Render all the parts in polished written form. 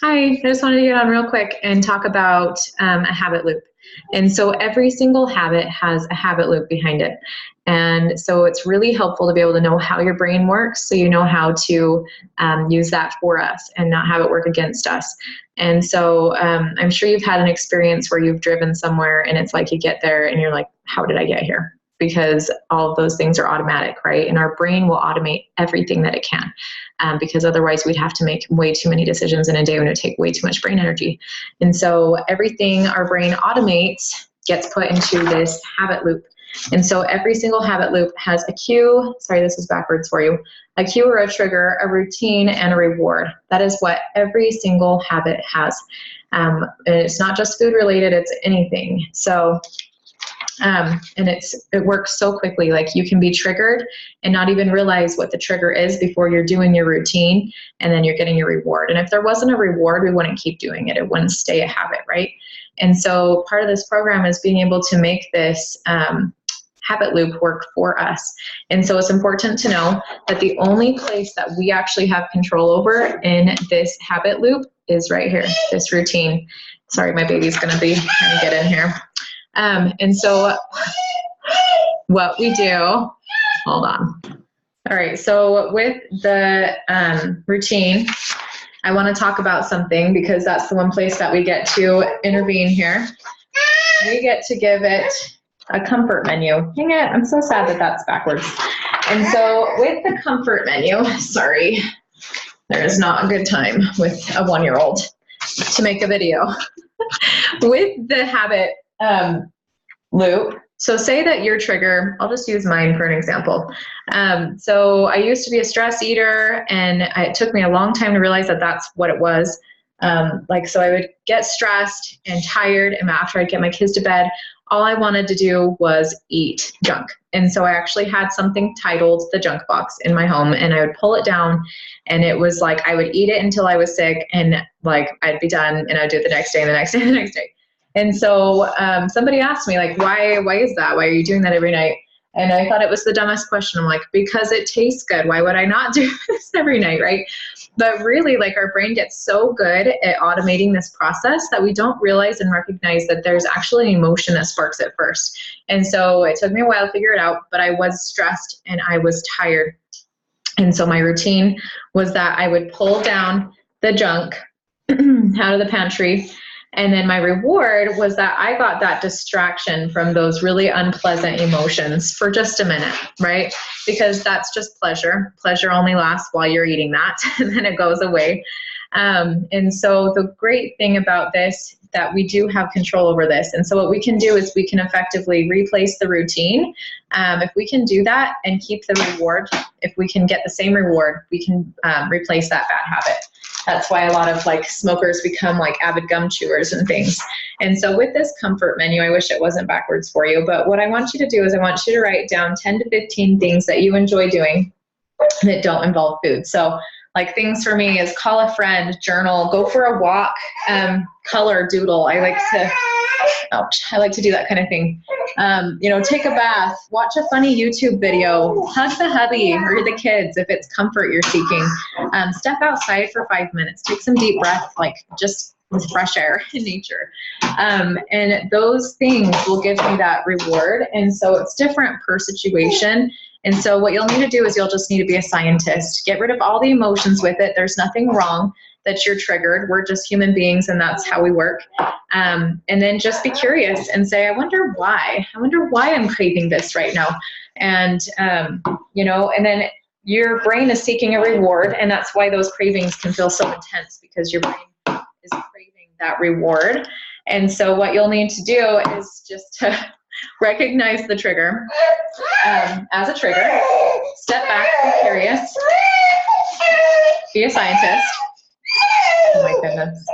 Hi, I just wanted to get on real quick and talk about a habit loop. And so every single habit has a habit loop behind it. And so it's really helpful to be able to know how your brain works so you know how to use that for us and not have it work against us. And so I'm sure you've had an experience where you've driven somewhere and it's like you get there and you're like, how did I get here? Because all of those things are automatic, right? And our brain will automate everything that it can, because otherwise we'd have to make way too many decisions in a day and it would take way too much brain energy. And so everything our brain automates gets put into this habit loop. And so every single habit loop has a cue, sorry, this is backwards for you, a cue or a trigger, a routine, and a reward. That is what every single habit has. And it's not just food related, it's anything. So and it works so quickly. Like you can be triggered and not even realize what the trigger is before you're doing your routine, and then you're getting your reward. And if there wasn't a reward, we wouldn't keep doing it. It wouldn't stay a habit, right? And so part of this program is being able to make this habit loop work for us. And so it's important to know that the only place that we actually have control over in this habit loop is right here, this routine. Sorry, my baby's gonna be trying to get in here. And so what we do, hold on. All right, so with the routine, I want to talk about something because that's the one place that we get to intervene here. We get to give it a comfort menu. Dang it, I'm so sad that that's backwards. And so with the comfort menu, sorry, there is not a good time with a 1-year-old to make a video. With the habit loop, so say that your trigger, I'll just use mine for an example. So I used to be a stress eater, and it took me a long time to realize that that's what it was. So I would get stressed and tired, and after I'd get my kids to bed, all I wanted to do was eat junk. And so I actually had something titled the junk box in my home, and I would pull it down, and it was like I would eat it until I was sick, and like I'd be done, and I'd do it the next day and the next day and the next day. And so somebody asked me, like, why is that? Why are you doing that every night? And I thought it was the dumbest question. I'm like, because it tastes good. Why would I not do this every night, right? But really, like, our brain gets so good at automating this process that we don't realize and recognize that there's actually an emotion that sparks it first. And so it took me a while to figure it out, but I was stressed and I was tired. And so my routine was that I would pull down the junk out of the pantry. And then my reward was that I got that distraction from those really unpleasant emotions for just a minute, right? Because that's just pleasure. Pleasure only lasts while you're eating that, and then it goes away. And so the great thing about this, that we do have control over this. And so what we can do is we can effectively replace the routine. If we can do that and keep the reward, if we can get the same reward, we can replace that bad habit. That's why a lot of like smokers become like avid gum chewers and things. And so with this comfort menu, I wish it wasn't backwards for you, but what I want you to do is I want you to write down 10 to 15 things that you enjoy doing that don't involve food. So like things for me is call a friend, journal, go for a walk, color, doodle. I like to do that kind of thing. Take a bath, watch a funny YouTube video, hug the hubby or the kids if it's comfort you're seeking. Step outside for 5 minutes, take some deep breaths, like just with fresh air in nature. And those things will give me that reward. And so it's different per situation. And so what you'll need to do is you'll just need to be a scientist. Get rid of all the emotions with it. There's nothing wrong that you're triggered. We're just human beings, and that's how we work. And then just be curious and say, I wonder why I'm craving this right now. And, and then your brain is seeking a reward, and that's why those cravings can feel so intense, because your brain is craving that reward. And so what you'll need to do is just to recognize the trigger as a trigger, step back, be curious, be a scientist. Oh my goodness.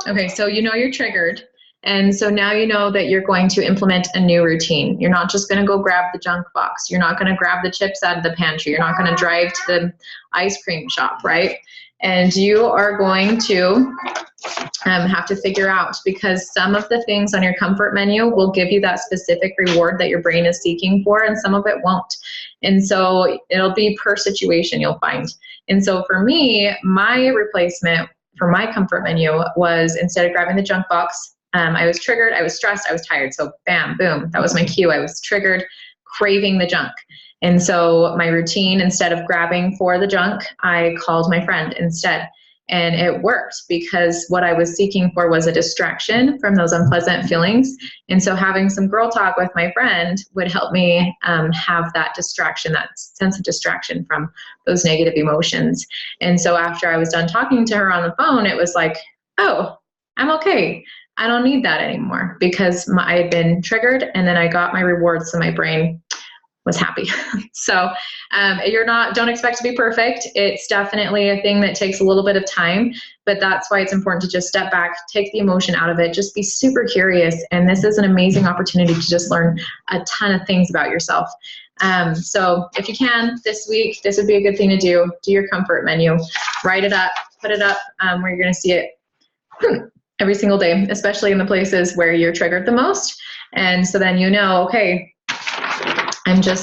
Okay, so you know you're triggered. And so now you know that you're going to implement a new routine. You're not just going to go grab the junk box. You're not going to grab the chips out of the pantry. You're not going to drive to the ice cream shop, right? And you are going to have to figure out, because some of the things on your comfort menu will give you that specific reward that your brain is seeking for, and some of it won't. And so it'll be per situation, you'll find. And so for me, my replacement for my comfort menu was, instead of grabbing the junk box, I was triggered, I was stressed, I was tired. So bam, boom, that was my cue. I was triggered, craving the junk. And so my routine, instead of grabbing for the junk, I called my friend instead. And it worked, because what I was seeking for was a distraction from those unpleasant feelings. And so having some girl talk with my friend would help me have that distraction, that sense of distraction from those negative emotions. And so after I was done talking to her on the phone, it was like, oh, I'm okay. I don't need that anymore, because I had been triggered, and then I got my reward. So my brain was happy. So don't expect to be perfect. It's definitely a thing that takes a little bit of time, but that's why it's important to just step back, take the emotion out of it, just be super curious. And this is an amazing opportunity to just learn a ton of things about yourself. So if you can this week, this would be a good thing to do. Do your comfort menu, write it up, put it up where you're going to see it every single day, especially in the places where you're triggered the most. And so then, okay,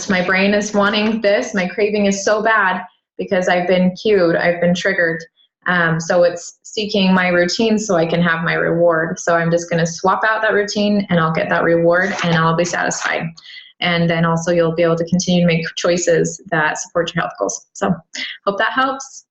my brain is wanting this. My craving is so bad because I've been cued, I've been triggered. So it's seeking my routine so I can have my reward. So I'm just going to swap out that routine, and I'll get that reward, and I'll be satisfied. And then also you'll be able to continue to make choices that support your health goals. So hope that helps.